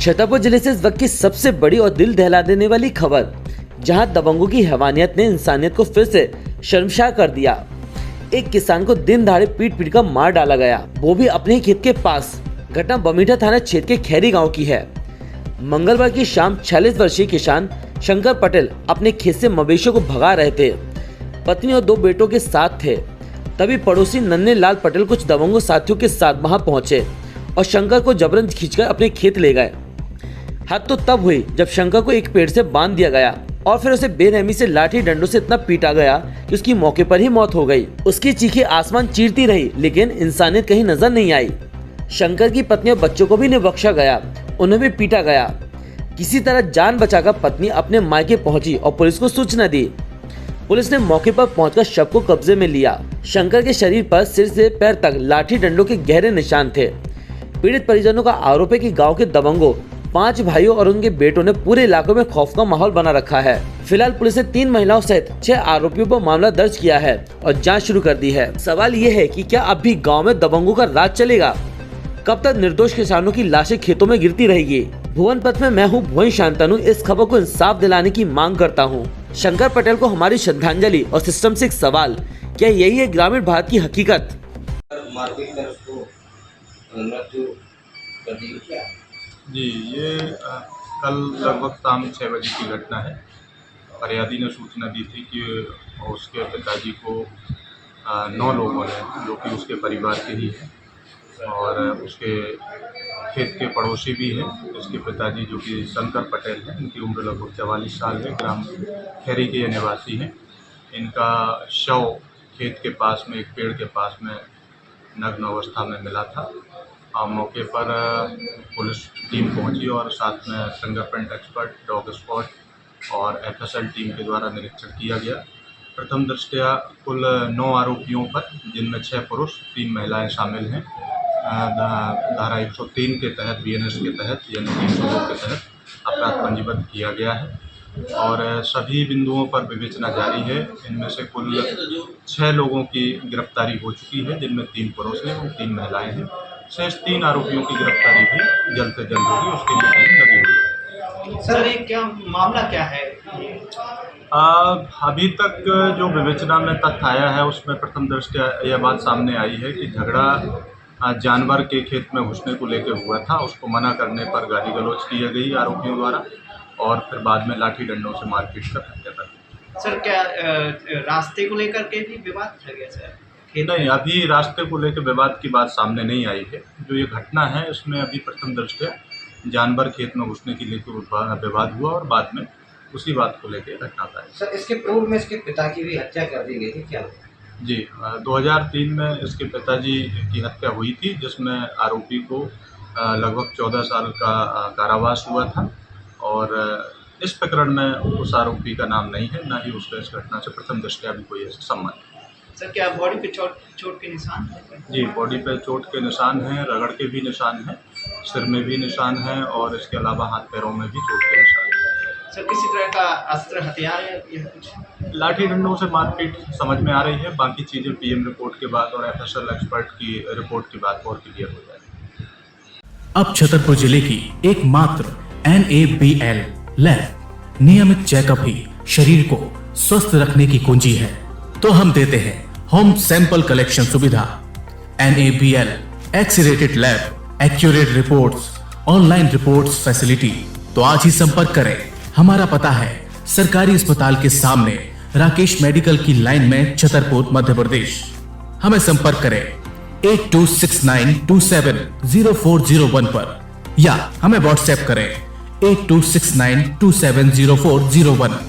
छतरपुर जिले से इस वक्त की सबसे बड़ी और दिल दहला देने वाली खबर, जहां दबंगों की हैवानियत ने इंसानियत को फिर से शर्मसार कर दिया। एक किसान को दिन दहाड़े पीट कर मार डाला गया, वो भी अपने ही खेत के पास। घटना बमीठा थाना क्षेत्र के खैरी गांव की है। मंगलवार की शाम 46 वर्षीय किसान शंकर पटेल अपने खेत से मवेशियों को भगा रहे थे। पत्नी और 2 बेटों के साथ थे। तभी पड़ोसी नन्हे लाल पटेल कुछ दबंगों साथियों के साथ वहां पहुंचे और शंकर को जबरन खींचकर अपने खेत ले गए। हद तो तब हुई जब शंकर को एक पेड़ से बांध दिया गया और फिर उसे बेरहमी से लाठी डंडों से इतना पीटा गया कि उसकी मौके पर ही मौत हो गई। उसकी चीखें आसमान चीरती रही, लेकिन इंसानियत कहीं नजर नहीं आई। शंकर की पत्नी और बच्चों को भी नहीं बख्शा गया, उन्हें भी पीटा गया। किसी तरह जान बचाकर पत्नी अपने मायके पहुंची और पुलिस को सूचना दी। पुलिस ने मौके पर पहुंचकर शव को कब्जे में लिया। शंकर के शरीर पर सिर से पैर तक लाठी डंडों के गहरे निशान थे। पीड़ित परिजनों का आरोप है कि गांव के दबंगों, 5 भाइयों और उनके बेटों ने पूरे इलाके में खौफ का माहौल बना रखा है। फिलहाल पुलिस ने 3 महिलाओं सहित 6 आरोपियों पर मामला दर्ज किया है और जांच शुरू कर दी है। सवाल ये है कि क्या अब भी गांव में दबंगों का राज चलेगा? कब तक निर्दोष किसानों की लाशें खेतों में गिरती रहेगी? भुवन पथ में मैं हूँ भुवन शांतनु। इस खबर को इंसाफ दिलाने की मांग करता हूँ। शंकर पटेल को हमारी श्रद्धांजलि और सिस्टम से एक सवाल, क्या यही है ग्रामीण भारत की हकीकत? जी, ये कल लगभग शाम 6 बजे की घटना है। फरियादी ने सूचना दी थी कि उसके पिताजी को 9 लोगों ने, जो कि उसके परिवार के ही हैं और उसके खेत के पड़ोसी भी हैं, उसके पिताजी जो कि शंकर पटेल हैं, इनकी उम्र लगभग 44 साल है, ग्राम खैरी के ये निवासी हैं। इनका शव खेत के पास में एक पेड़ के पास में नग्न अवस्था में मिला था। मौके पर पुलिस टीम पहुंची और साथ में फिंगरप्रिंट एक्सपर्ट, डॉग स्क्वाड और FSL टीम के द्वारा निरीक्षण किया गया। प्रथम दृष्टया कुल 9 आरोपियों पर, जिनमें 6 पुरुष 3 महिलाएं शामिल हैं, धारा 103 के तहत, BNS के तहत यानी 302 के तहत अपराध पंजीबद्ध किया गया है और सभी बिंदुओं पर विवेचना जारी है। इनमें से कुल 6 लोगों की गिरफ्तारी हो चुकी है, जिनमें 3 पुरुष हैं और 3 महिलाएं हैं। शेष 3 आरोपियों की गिरफ्तारी भी जल्द से जल्द होगी, उसके लिए टीम लगी हुई है। सर, ये क्या मामला क्या है? अभी तक जो विवेचना में तथ्य आया है उसमें प्रथम दृष्टया यह बात सामने आई है कि झगड़ा जानवर के खेत में घुसने को लेकर हुआ था। उसको मना करने पर गाली गलौज की गई आरोपियों द्वारा और फिर बाद में लाठी डंडों से मारपीट कर हत्या कर दी। सर, क्या रास्ते को लेकर के भी विवाद था क्या सर? नहीं, अभी रास्ते को लेकर विवाद की बात सामने नहीं आई है। जो ये घटना है उसमें अभी प्रथम दृष्टया जानवर खेत में घुसने के लेकर विवाद हुआ और बाद में उसी बात को लेकर घटना था। सर, इसके पूर्व में इसके पिता की भी हत्या कर दी गई थी क्या? जी, 2003 में इसके पिताजी की हत्या हुई थी, जिसमें आरोपी को लगभग 14 साल का कारावास हुआ था और इस प्रकरण में उस आरोपी का नाम नहीं है, ना ही उसका इस घटना से प्रथम दृष्टया भी कोई ऐसा संबंध है। सर, क्या बॉडी पे चोट के निशान है? जी, बॉडी पे चोट के निशान हैं, रगड़ के भी निशान हैं, सिर में भी निशान हैं और इसके अलावा हाथ पैरों में भी चोट के निशान हैं। सर, किसी तरह का अस्त्र, हथियार या कुछ? लाठी डंडों से मारपीट समझ में आ रही है, बाकी चीज़ें PM रिपोर्ट के बाद और FSL एक्सपर्ट की रिपोर्ट के बाद और क्लियर हो जाएगी। अब छतरपुर जिले की एकमात्र NABL लैब नियमित चेकअप ही शरीर को स्वस्थ रखने की कुंजी है, तो हम देते हैं होम सैंपल कलेक्शन सुविधा। NABL accredited lab, accurate reports, online reports facility. तो आज ही संपर्क करें। हमारा पता है सरकारी अस्पताल के सामने, राकेश मेडिकल की लाइन में, छतरपुर, मध्य प्रदेश। हमें संपर्क करें 8269270401 पर या हमें व्हाट्सएप करें 8269270401।